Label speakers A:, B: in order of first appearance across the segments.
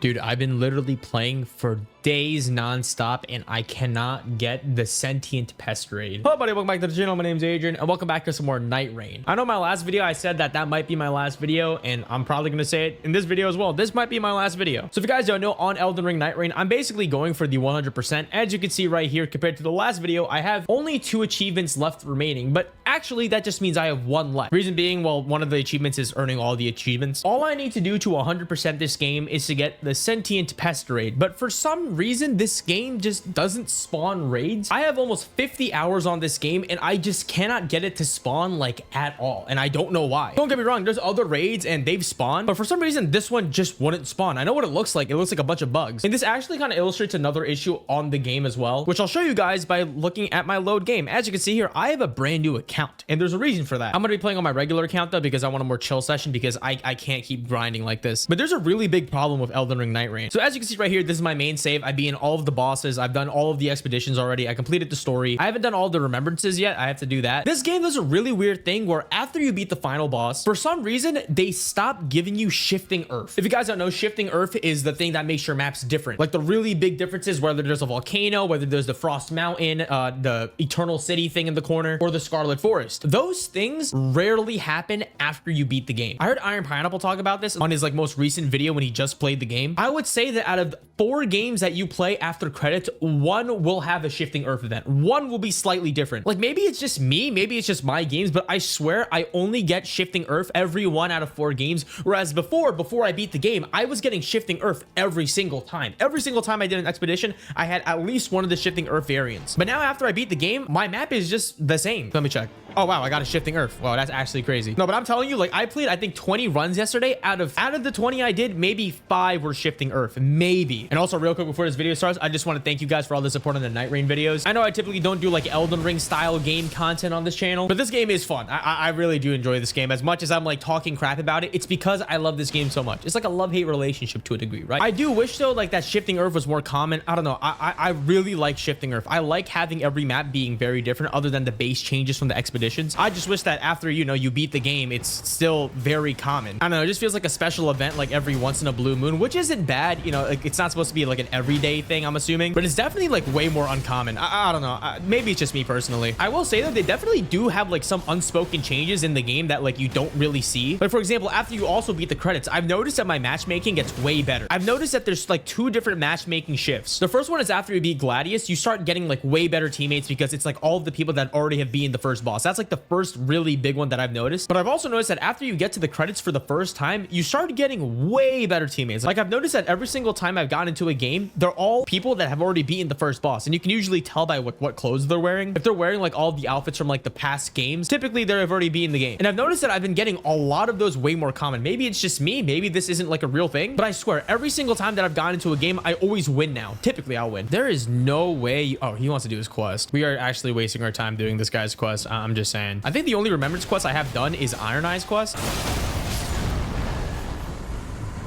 A: Dude, I've been literally playing for days non-stop and I cannot get the sentient pest raid. Hello buddy, welcome back to the channel. My name's Adrian and welcome back to some more Night Rain. I know my last video I said that might be my last video, and I'm probably gonna say it in this video as well. This might be my last video. So if you guys don't know, on Elden Ring Night Rain, I'm basically going for the 100%. As you can see right here, compared to the last video, I have only 2 achievements left remaining, but actually that just means I have 1 left. Reason being, well, one of the achievements is earning all the achievements. All I need to do to 100% this game is to get the sentient pest raid, but for some reason this game just doesn't spawn raids. I have almost 50 hours on this game and I just cannot get it to spawn like at all, and I don't know why. Don't get me wrong, there's other raids and they've spawned, but for some reason this one just wouldn't spawn. I know what it looks like. It looks like a bunch of bugs, and this actually kind of illustrates another issue on the game as well, which I'll show you guys by looking at my load game. As you can see here, I have a brand new account and there's a reason for that. I'm gonna be playing on my regular account though, because I want a more chill session, because I can't keep grinding like this. But there's a really big problem with Elden Ring Night Rain. So as you can see right here, this is my main save. I've been all of the bosses. I've done all of the expeditions already. I completed the story. I haven't done all the remembrances yet. I have to do that. This game does a really weird thing where after you beat the final boss, for some reason, they stop giving you shifting earth. If you guys don't know, shifting earth is the thing that makes your maps different. Like the really big differences, whether there's a volcano, whether there's the Frost Mountain, the Eternal City thing in the corner, or the Scarlet Forest. Those things rarely happen after you beat the game. I heard Iron Pineapple talk about this on his most recent video when he just played the game. I would say that out of 4 games that you play after credits, 1 will have a shifting earth event. 1 will be slightly different. Like maybe it's just me, maybe it's just my games, but I swear I only get shifting earth every 1 out of 4 games. Whereas before I beat the game, I was getting shifting earth every single time. Every single time I did an expedition, I had at least one of the shifting earth variants. But now after I beat the game, my map is just the same. Let me check. Oh wow, I got a shifting earth. Wow, that's actually crazy. No, but I'm telling you, like I played I think 20 runs yesterday. Out of the 20 I did, maybe 5 were shifting earth, maybe. And also real quick before this video starts, I just want to thank you guys for all the support on the Night Rain videos. I know I typically don't do like Elden Ring style game content on this channel, but this game is fun. I really do enjoy this game. As much as I'm like talking crap about it, it's because I love this game so much. It's like a love-hate relationship to a degree, right? I do wish though like that shifting earth was more common. I don't know. I really like shifting earth. I like having every map being very different other than the base changes from the expeditions. I just wish that after, you know, you beat the game, it's still very common. I don't know. It just feels like a special event like every once in a blue moon, which isn't bad. You know, like it's not supposed to be like an everyday thing, I'm assuming, but it's definitely like way more uncommon. I don't know. Maybe it's just me personally. I will say that they definitely do have like some unspoken changes in the game that like you don't really see. But for example, after you also beat the credits, I've noticed that my matchmaking gets way better. I've noticed that there's like 2 different matchmaking shifts. The first one is after you beat Gladius, you start getting like way better teammates because it's like all of the people that already have beaten the first boss. That's like the first really big one that I've noticed. But I've also noticed that after you get to the credits for the first time, you start getting way better teammates. Like I've noticed that every single time I've gotten into a game, they're all people that have already beaten the first boss, and you can usually tell by what clothes they're wearing. If they're wearing like all the outfits from like the past games, typically they've already beaten the game. And I've noticed that I've been getting a lot of those way more common. Maybe it's just me, maybe this isn't like a real thing, but I swear every single time that I've gotten into a game, I always win now. Typically I'll win. There is no way. Oh, he wants to do his quest. We are actually wasting our time doing this guy's quest. I'm just saying. I think the only remembrance quest I have done is Iron Eyes quest.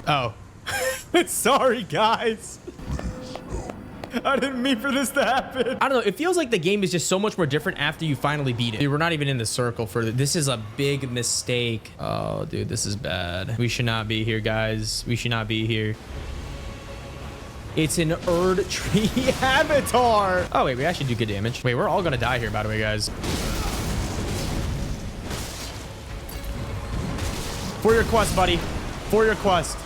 A: Oh. Sorry guys. I didn't mean for this to happen. I don't know. It feels like the game is just so much more different after you finally beat it. Dude, we're not even in the circle for this. Is a big mistake. Oh, dude, this is bad. We should not be here, guys. We should not be here. It's an Erd Tree avatar. Oh, wait, we actually do good damage. Wait, we're all gonna die here, by the way, guys. For your quest, buddy. For your quest.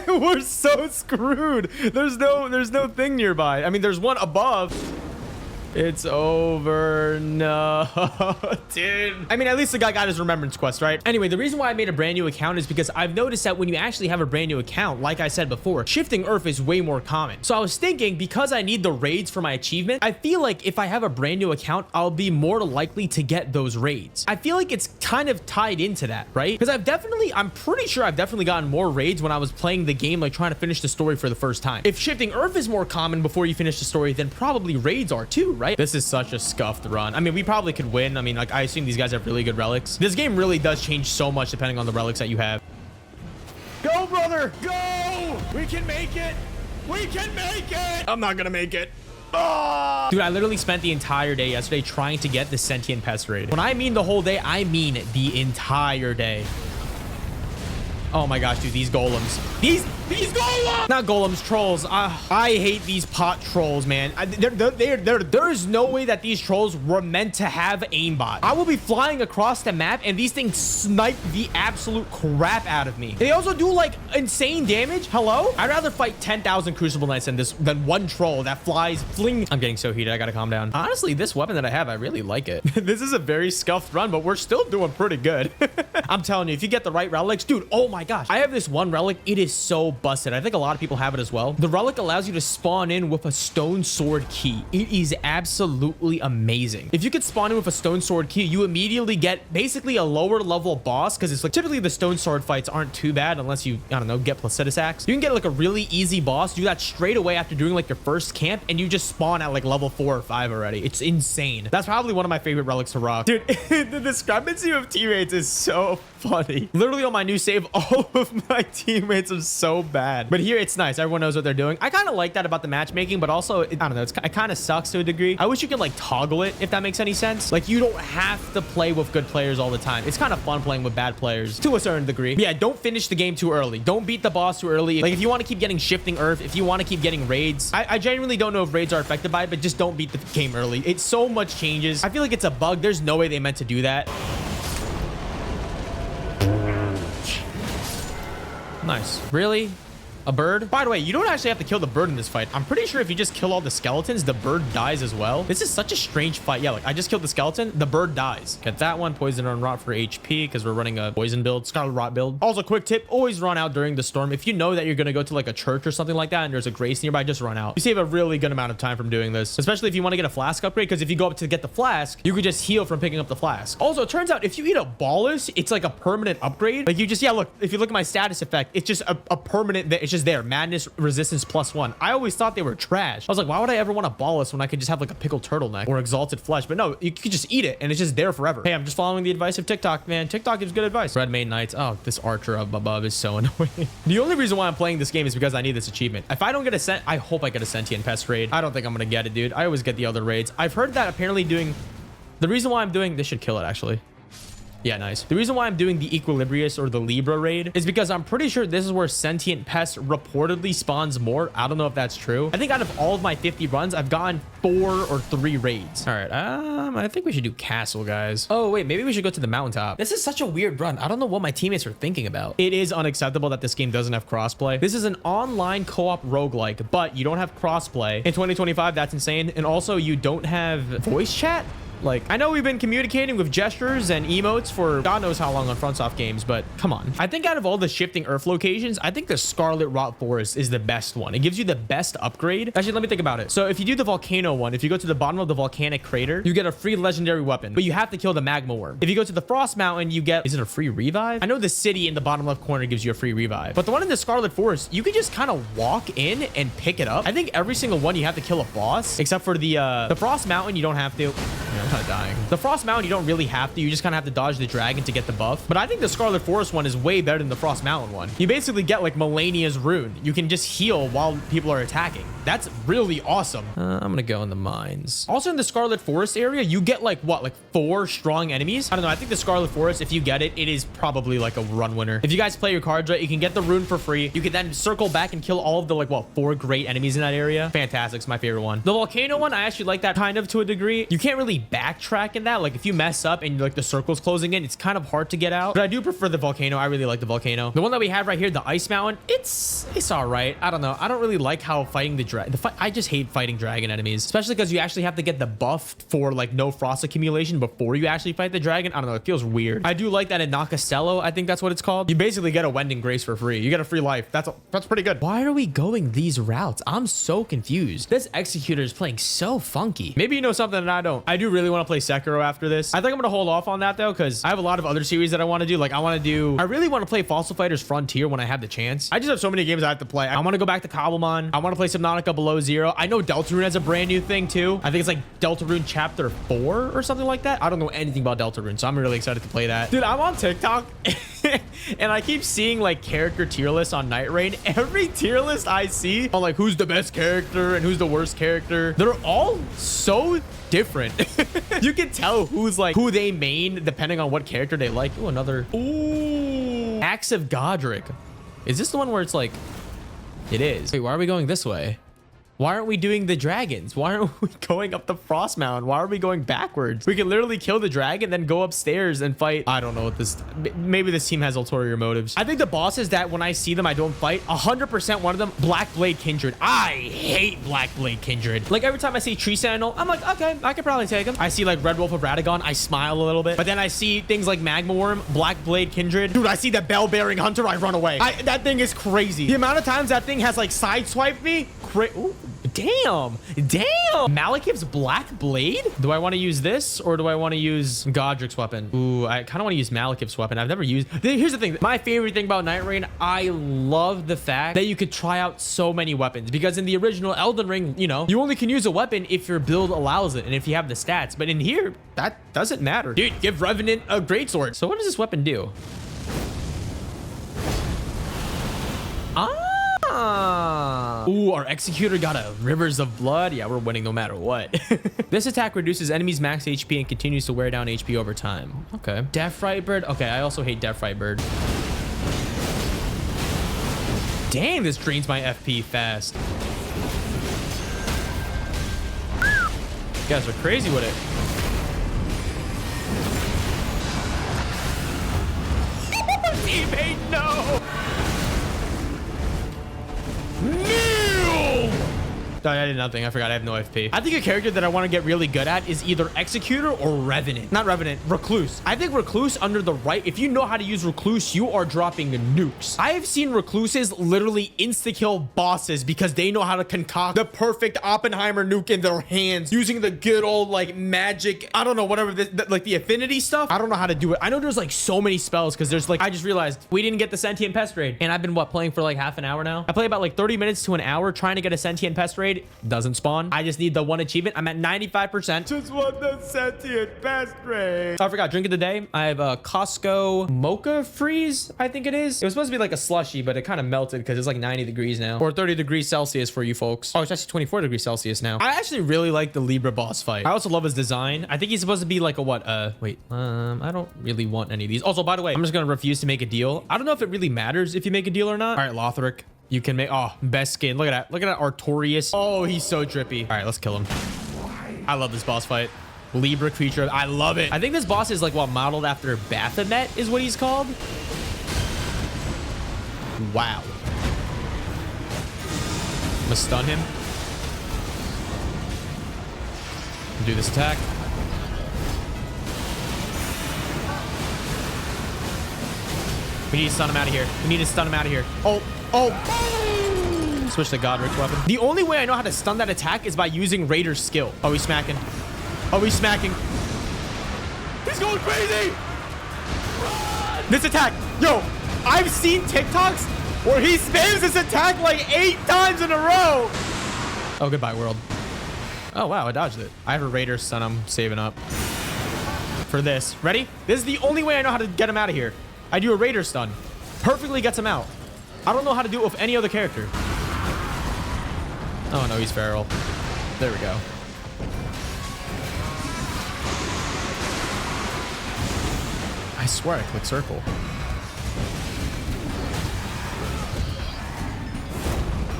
A: We're so screwed. There's no thing nearby. I mean, there's one above. It's over. No, dude. I mean, at least the guy got his remembrance quest, right? Anyway, the reason why I made a brand new account is because I've noticed that when you actually have a brand new account, like I said before, shifting earth is way more common. So I was thinking, because I need the raids for my achievement, I feel like if I have a brand new account, I'll be more likely to get those raids. I feel like it's kind of tied into that, right? Because I'm pretty sure I've definitely gotten more raids when I was playing the game, like trying to finish the story for the first time. If shifting earth is more common before you finish the story, then probably raids are too, right? This is such a scuffed run. I mean, we probably could win. I mean, like, I assume these guys have really good relics. This game really does change so much depending on the relics that you have. Go, brother! Go! We can make it! We can make it! I'm not gonna make it. Oh! Dude, I literally spent the entire day yesterday trying to get the sentient pest raid. When I mean the whole day, I mean the entire day. Oh my gosh, dude, these golems. These golems! Not golems, trolls. I hate these pot trolls, man. There's no way that these trolls were meant to have aimbot. I will be flying across the map and these things snipe the absolute crap out of me. They also do like insane damage. Hello? I'd rather fight 10,000 Crucible Knights than one troll that flies fling. I'm getting so heated. I gotta calm down. Honestly, this weapon that I have, I really like it. This is a very scuffed run, but we're still doing pretty good. I'm telling you, if you get the right relics, dude, oh my gosh. I have this one relic. It is so busted. I think a lot of people have it as well. The relic allows you to spawn in with a stone sword key. It is absolutely amazing. If you could spawn in with a stone sword key, you immediately get basically a lower level boss, because it's like typically the stone sword fights aren't too bad unless you, I don't know, get Placidus Axe. You can get like a really easy boss, do that straight away after doing like your first camp, and you just spawn at like level 4 or 5 already. It's insane. That's probably one of my favorite relics to rock. Dude, the discrepancy of teammates is so funny. Literally on my new save, all of my teammates are so bad. But here it's nice. Everyone knows what they're doing. I kind of like that about the matchmaking, but also, I don't know, it kind of sucks to a degree. I wish you could like toggle it, if that makes any sense. Like you don't have to play with good players all the time. It's kind of fun playing with bad players to a certain degree. But yeah, don't finish the game too early. Don't beat the boss too early. Like if you want to keep getting shifting earth, if you want to keep getting raids, I genuinely don't know if raids are affected by it, but just don't beat the game early. It's so much changes. I feel like it's a bug. There's no way they meant to do that. Nice. Really? A bird? By the way, you don't actually have to kill the bird in this fight. I'm pretty sure if you just kill all the skeletons, the bird dies as well. This is such a strange fight. Yeah, like I just killed the skeleton, the bird dies. Get that one. Poison and rot for HP because we're running a poison build, scarlet rot build. Also, quick tip, always run out during the storm. If you know that you're going to go to like a church or something like that and there's a grace nearby, just run out. You save a really good amount of time from doing this, especially if you want to get a flask upgrade, because if you go up to get the flask, you could just heal from picking up the flask. Also, it turns out if you eat a bolus, it's like a permanent upgrade. Like you just, yeah, look, if you look at my status effect, it's just a permanent, it's just there. Madness resistance +1. I always thought they were trash. I was like, why would I ever want a bolus when I could just have like a pickled turtleneck or exalted flesh? But no, you could just eat it and it's just there forever. Hey, I'm just following the advice of TikTok, man. TikTok gives good advice. Red main knights. Oh, this archer up above is so annoying. The only reason why I'm playing this game is because I need this achievement. If I don't get a I hope I get a sentient pest raid. I don't think I'm gonna get it, dude. I always get the other raids. I've heard that apparently the reason why I'm doing this should kill it actually. Yeah, nice. The reason why I'm doing the Equilibrius or the Libra raid is because I'm pretty sure this is where Sentient Pest reportedly spawns more. I don't know if that's true. I think out of all of my 50 runs, I've gotten 4 or 3 raids. All right, I think we should do Castle, guys. Oh, wait, maybe we should go to the mountaintop. This is such a weird run. I don't know what my teammates are thinking about. It is unacceptable that this game doesn't have crossplay. This is an online co-op roguelike, but you don't have crossplay. In 2025, that's insane. And also, you don't have voice chat? Like, I know we've been communicating with gestures and emotes for God knows how long on FromSoft games, but come on. I think out of all the shifting earth locations, I think the Scarlet Rot Forest is the best one. It gives you the best upgrade. Actually, let me think about it. So if you do the volcano one, if you go to the bottom of the volcanic crater, you get a free legendary weapon, but you have to kill the magma worm. If you go to the Frost Mountain, you get, is it a free revive? I know the city in the bottom left corner gives you a free revive, but the one in the Scarlet Forest, you can just kind of walk in and pick it up. I think every single one you have to kill a boss, except for the Frost Mountain, you don't have to. I'm kind of dying. The Frost Mountain, you don't really have to. You just kind of have to dodge the dragon to get the buff. But I think the Scarlet Forest one is way better than the Frost Mountain one. You basically get like Melania's rune. You can just heal while people are attacking. That's really awesome. I'm gonna go in the mines. Also in the Scarlet Forest area, you get like what, like 4 strong enemies? I don't know. I think the Scarlet Forest, if you get it, it is probably like a run winner. If you guys play your cards right, you can get the rune for free. You can then circle back and kill all of the like, what, 4 great enemies in that area. Fantastic. It's my favorite one. The volcano one, I actually like that kind of to a degree. You can't really backtrack in that. Like if you mess up and like the circle's closing in, it's kind of hard to get out. But I do prefer the volcano. I really like the volcano. The one that we have right here, the ice mountain, it's all right. I don't know. I don't really like how fighting I just hate fighting dragon enemies, especially because you actually have to get the buff for like no frost accumulation before you actually fight the dragon. I don't know. It feels weird. I do like that in Nakastello. I think that's what it's called. You basically get a Wending Grace for free. You get a free life. That's pretty good. Why are we going these routes? I'm so confused. This Executor is playing so funky. Maybe you know something that I don't. I do really want to play Sekiro after this. I think I'm gonna hold off on that though, because I have a lot of other series that I want to do. Like I really want to play Fossil Fighters Frontier when I have the chance. I just have so many games I have to play. I want to go back to Cobblemon. I want to play Subnautica Below Zero. I know Deltarune has a brand new thing too. I think it's like Deltarune Chapter 4 or something like that. I don't know anything about Deltarune, so I'm really excited to play that. Dude, I'm on TikTok and I keep seeing like character tier lists on NIGHTREIGN. Every tier list I see on like who's the best character and who's the worst character, they're all so different. You can tell who they main depending on what character they like. Ooh, another. Ooh. Axe of Godric. Is this the one where it's like... It is. Wait, why are we going this way? Why aren't we doing the dragons? Why aren't we going up the Frost Mountain? Why are we going backwards? We can literally kill the dragon, then go upstairs and fight. I don't know what this... Maybe this team has ulterior motives. I think the bosses that when I see them, I don't fight. 100% one of them, Black Blade Kindred. I hate Black Blade Kindred. Like every time I see Tree Sentinel, I'm like, okay, I could probably take him. I see like Red Wolf of Radagon, I smile a little bit. But then I see things like Magma Worm, Black Blade Kindred. Dude, I see the Bell-Bearing Hunter, I run away. That thing is crazy. The amount of times that thing has like sideswiped me, ooh. Damn. Malekith's Black Blade? Do I want to use this or do I want to use Godric's weapon? Ooh, I kind of want to use Malekith's weapon. I've never used... Here's the thing. My favorite thing about NIGHTREIGN, I love the fact that you could try out so many weapons, because in the original Elden Ring, you know, you only can use a weapon if your build allows it and if you have the stats. But in here, that doesn't matter. Dude, give Revenant a greatsword. So what does this weapon do? Ooh, our Executor got a Rivers of Blood. Yeah, we're winning no matter what. This attack reduces enemies' max HP and continues to wear down HP over time. Okay. Deathright Bird. Okay, I also hate Deathright Bird. Dang, this drains my FP fast. You guys are crazy with it. Teammate, no! No, I did nothing. I forgot I have no FP. I think a character that I want to get really good at is either Executor or Revenant. Not Revenant, Recluse. I think Recluse under the right... If you know how to use Recluse, you are dropping nukes. I have seen Recluses literally insta-kill bosses because they know how to concoct the perfect Oppenheimer nuke in their hands using the good old, like, magic... I don't know, whatever, like, the affinity stuff. I don't know how to do it. I know there's, like, so many spells because there's, like... I just realized we didn't get the Sentient Pest Raid. And I've been, what, playing for, like, half an hour now? I play about, like, 30 minutes to an hour trying to get a Sentient Pest Raid. Doesn't spawn. I just need the one achievement. I'm at 95%. Just want the Sentient Pest Raid. I forgot. Drink of the day. I have a Costco Mocha Freeze, I think it is. It was supposed to be like a slushy, but it kind of melted because it's like 90 degrees now. Or 30 degrees Celsius for you folks. Oh, it's actually 24 degrees Celsius now. I actually really like the Libra boss fight. I also love his design. I think he's supposed to be like a what? Wait. I don't really want any of these. Also, by the way, I'm just going to refuse to make a deal. I don't know if it really matters if you make a deal or not. All right, Lothric. You can make... Oh, best skin. Look at that. Look at that Artorias. Oh, he's so drippy. All right, let's kill him. I love this boss fight. Libra creature. I love it. I think this boss is like what modeled after Baphomet is what he's called. Wow. I'm gonna stun him. Do this attack. We need to stun him out of here. We need to stun him out of here. Oh. Switch to Godric's weapon. The only way I know how to stun that attack is by using Raider's skill. Oh, he's smacking. Oh, he's smacking. He's going crazy. This attack. Yo, I've seen TikToks where he spams this attack like 8 times in a row. Oh, goodbye, world. Oh, wow, I dodged it. I have a Raider stun. I'm saving up for this. Ready? This is the only way I know how to get him out of here. I do a Raider stun. Perfectly gets him out. I don't know how to do it with any other character. Oh, no, he's feral. There we go. I swear I clicked circle.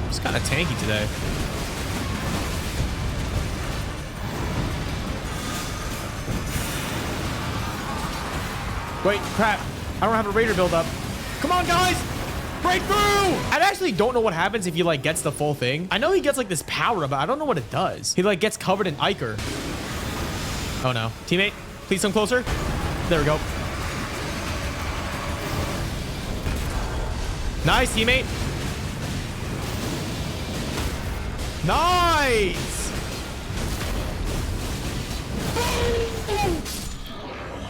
A: It's kind of tanky today. Wait, crap. I don't have a Raider build up. Come on, guys. Break through! I actually don't know what happens if he like gets the full thing. I know he gets like this power, but I don't know what it does. He like gets covered in ichor. Oh no. Teammate, please come closer. There we go. Nice, teammate. Nice!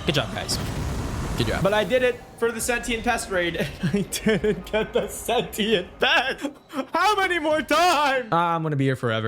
A: Good job, guys. Good job. But I did it for the Sentient Pest Raid. I didn't get the Sentient Pest. How many more times? I'm gonna be here forever.